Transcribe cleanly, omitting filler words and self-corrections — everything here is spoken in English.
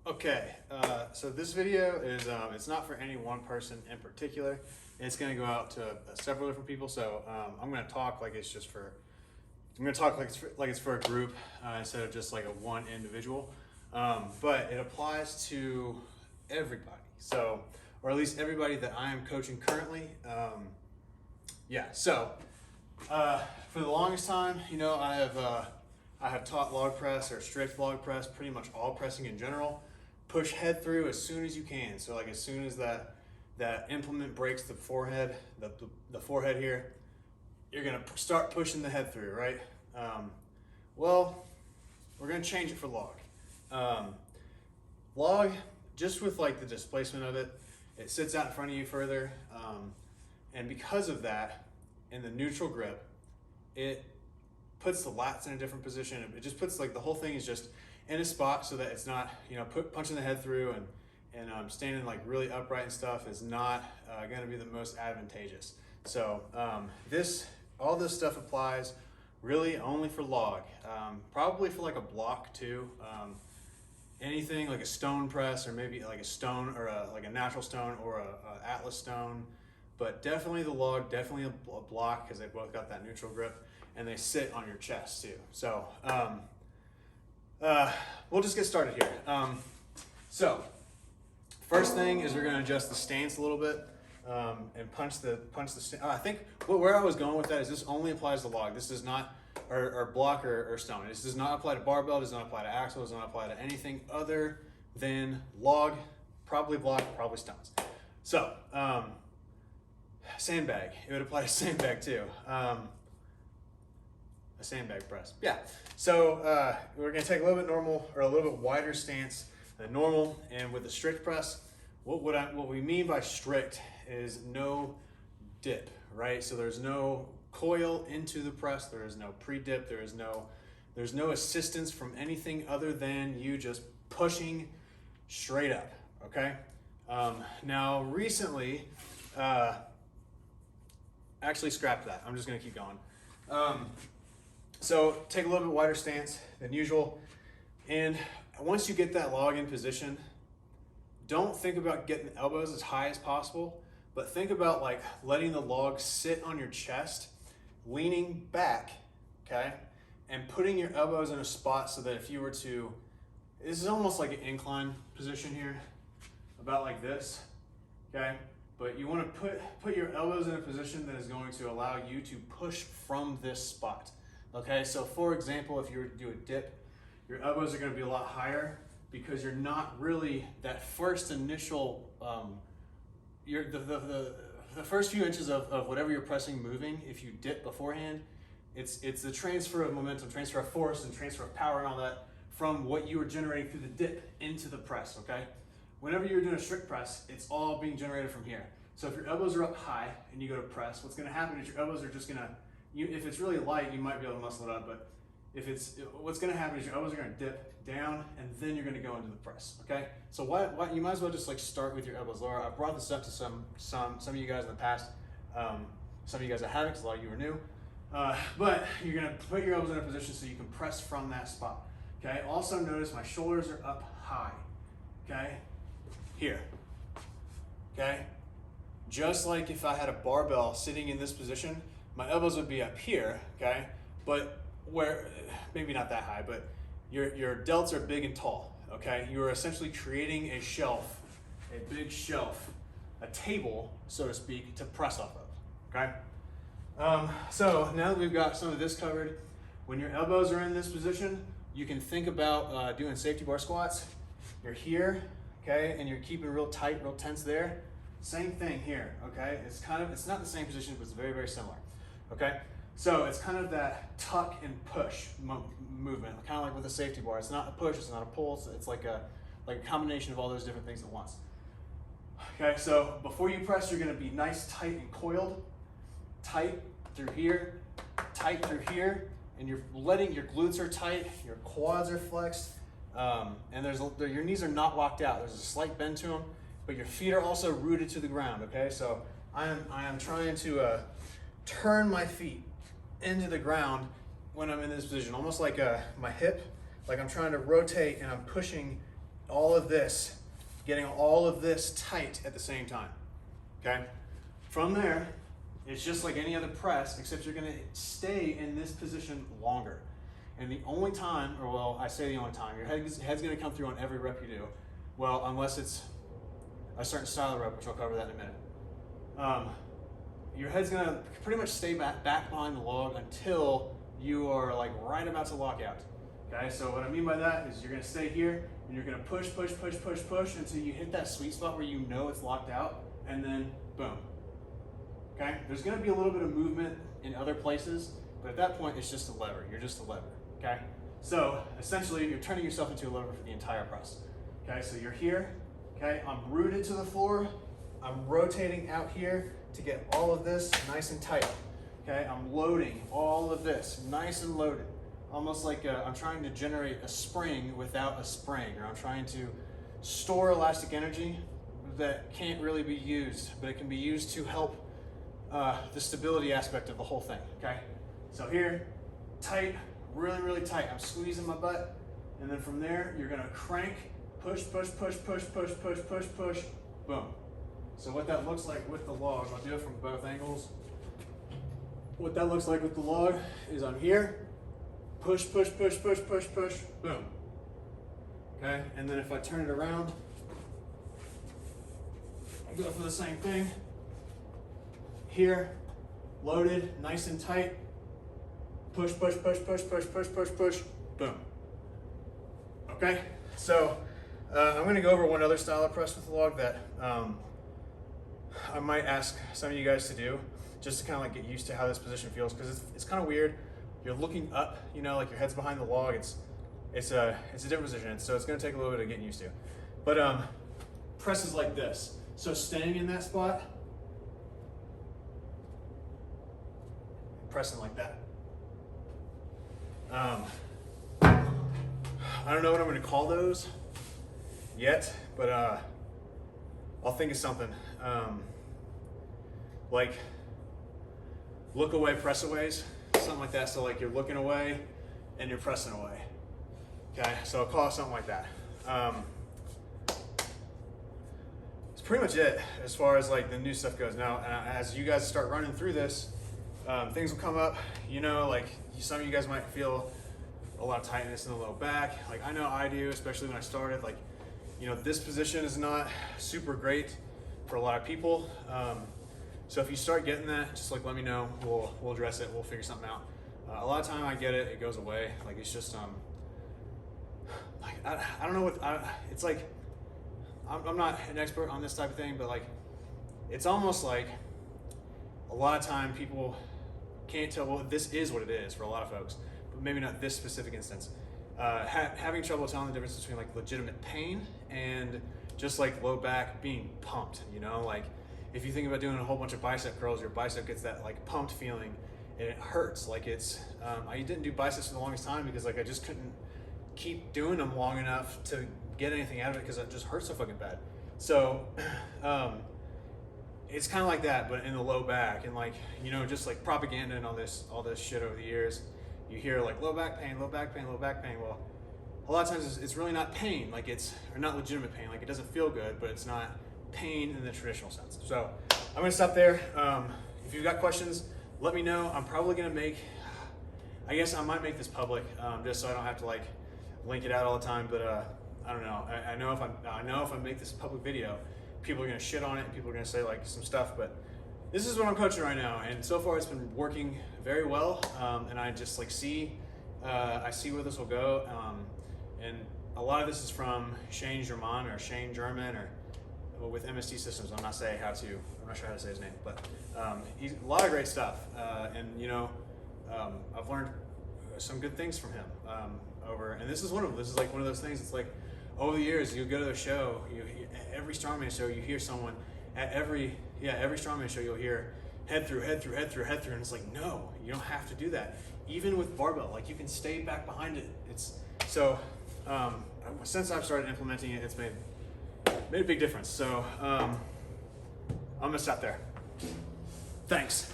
Okay, so this video is, it's not for any one person in particular. It's gonna go out to several different people, so I'm gonna talk like it's just for, I'm gonna talk like it's for a group instead of just like a one individual. But it applies to everybody, so, or at least everybody that I am coaching currently. Yeah, so for the longest time, you know, I have taught log press or strict log press, pretty much all pressing in general. Push head through as soon as you can. So like as soon as that implement breaks the forehead, the forehead here, you're gonna start pushing the head through, right? Well, we're gonna change it for log. Log, just with like the displacement of it, it sits out in front of you further, and because of that, in the neutral grip, it puts the lats in a different position. It just puts like the whole thing is just in a spot so that it's not, you know, punching the head through and standing like really upright and stuff is not going to be the most advantageous. So all this stuff applies really only for log, probably for like a block too. Anything like a stone press or maybe like a stone or like a natural stone or a Atlas stone, but definitely the log, definitely a block because they both got that neutral grip and they sit on your chest too. So we'll just get started here. So first thing is we're going to adjust the stance a little bit and punch the I think where I was going with that is this only applies to log. This does not, or block or stone. This does not apply to barbell, does not apply to axle, does not apply to anything other than log, probably block, probably stones. So sandbag, it would apply to sandbag too. A sandbag press. Yeah. So we're going to take a little bit normal or a little bit wider stance than normal, and with the strict press, what we mean by strict is no dip, right? So there's no coil into the press, there is no pre-dip, there's no assistance from anything other than you just pushing straight up. Okay. Now recently, actually scrap that. I'm just going to keep going. So take a little bit wider stance than usual, and once you get that log in position, don't think about getting the elbows as high as possible, but think about like letting the log sit on your chest, leaning back, okay, and putting your elbows in a spot so that if you were to, this is almost like an incline position here, about like this, okay, but you want to put your elbows in a position that is going to allow you to push from this spot. Okay, so for example, if you were to do a dip, your elbows are going to be a lot higher because you're not really that first initial, the first few inches of whatever you're pressing moving. If you dip beforehand, it's the transfer of momentum, transfer of force, and transfer of power and all that from what you were generating through the dip into the press. Okay, whenever you're doing a strict press, it's all being generated from here. So if your elbows are up high and you go to press, what's going to happen is your elbows are just going to, if it's really light, you might be able to muscle it up, but what's going to happen is your elbows are going to dip down and then you're going to go into the press. Okay, so what you might as well just like start with your elbows lower. I've brought this up to some of you guys in the past. Some of you guys I haven't, because a lot of you are new. But you're going to put your elbows in a position so you can press from that spot. Okay. Also notice my shoulders are up high. Okay, here. Okay, just like if I had a barbell sitting in this position, my elbows would be up here, okay? But where, maybe not that high, but your delts are big and tall, okay? You are essentially creating a shelf, a big shelf, a table, so to speak, to press off of, okay? So now that we've got some of this covered, when your elbows are in this position, you can think about doing safety bar squats. You're here, okay? And you're keeping real tight, real tense there. Same thing here, okay? It's not the same position, but it's very, very similar. Okay, so it's kind of that tuck and push movement, kind of like with a safety bar. It's not a push, it's not a pull, it's like a combination of all those different things at once. Okay, so before you press, you're going to be nice, tight, and coiled. Tight through here, and you're letting your glutes are tight, your quads are flexed, and your knees are not locked out. There's a slight bend to them, but your feet are also rooted to the ground. Okay, so I am trying to turn my feet into the ground when I'm in this position, almost like my hip, like I'm trying to rotate and I'm pushing all of this, getting all of this tight at the same time, okay? From there, it's just like any other press, except you're gonna stay in this position longer. And the only time, or well, I say the only time, your head's gonna come through on every rep you do. Well, unless it's a certain style of rep, which I'll cover that in a minute. Your head's gonna pretty much stay back behind the log until you are like right about to lock out. Okay, so what I mean by that is you're gonna stay here and you're gonna push until you hit that sweet spot where you know it's locked out, and then boom. Okay, there's gonna be a little bit of movement in other places, but at that point it's just a lever. You're just a lever. Okay, so essentially you're turning yourself into a lever for the entire press. Okay, so you're here. Okay, I'm rooted to the floor. I'm rotating out here to get all of this nice and tight. Okay, I'm loading all of this nice and loaded. Almost like I'm trying to generate a spring without a spring, or I'm trying to store elastic energy that can't really be used, but it can be used to help the stability aspect of the whole thing, okay? So here, tight, really, really tight. I'm squeezing my butt, and then from there, you're gonna crank, push, boom. So what that looks like with the log, I'll do it from both angles. What that looks like with the log is I'm here, push, boom. Okay, and then if I turn it around, I go for the same thing. Here, loaded, nice and tight, push, boom. Okay, so I'm gonna go over one other style of press with the log that I might ask some of you guys to do, just to kind of like get used to how this position feels, because it's kind of weird. You're looking up, you know, like your head's behind the log. It's a different position, so it's gonna take a little bit of getting used to. But presses like this. So staying in that spot, pressing like that. I don't know what I'm gonna call those yet, but I'll think of something. Like look away, press aways, something like that. So like you're looking away and you're pressing away. Okay, so I'll call it something like that. It's pretty much it as far as like the new stuff goes. Now, as you guys start running through this, things will come up, you know, like some of you guys might feel a lot of tightness in the low back. Like I know I do, especially when I started. Like, you know, this position is not super great for a lot of people. So if you start getting that, just like let me know. We'll address it. We'll figure something out. A lot of time I get it, it goes away. Like it's just like I don't know what it's like. I'm not an expert on this type of thing, but like it's almost like a lot of time people can't tell. Well, this is what it is for a lot of folks, but maybe not this specific instance. Having trouble telling the difference between like legitimate pain and just like low back being pumped, you know, like if you think about doing a whole bunch of bicep curls, your bicep gets that like pumped feeling and it hurts. Like it's, I didn't do biceps for the longest time because like I just couldn't keep doing them long enough to get anything out of it because it just hurts so fucking bad. So it's kind of like that, but in the low back, and like, you know, just like propaganda and all this shit over the years, you hear like low back pain, low back pain, low back pain. Well, a lot of times it's really not pain, like it's, or not legitimate pain, like it doesn't feel good, but it's not pain in the traditional sense. So I'm gonna stop there. If you've got questions, let me know. I'm probably gonna I guess I might make this public, just so I don't have to like link it out all the time, but I don't know. I know if I make this a public video, people are gonna shit on it and people are gonna say like some stuff, but this is what I'm coaching right now, and so far it's been working very well. And I just like I see where this will go. And a lot of this is from Shane German or Shane German or with MST Systems. I'm not sure how to say his name, but he's a lot of great stuff. And you know, I've learned some good things from him and this is one of them. This is like one of those things. It's like over the years, you go to a show, every strongman show, you hear someone at every strongman show, you'll hear head through, and it's like, no, you don't have to do that. Even with barbell, like you can stay back behind it. It's so since I've started implementing it, it's made a big difference. So I'm gonna stop there. Thanks.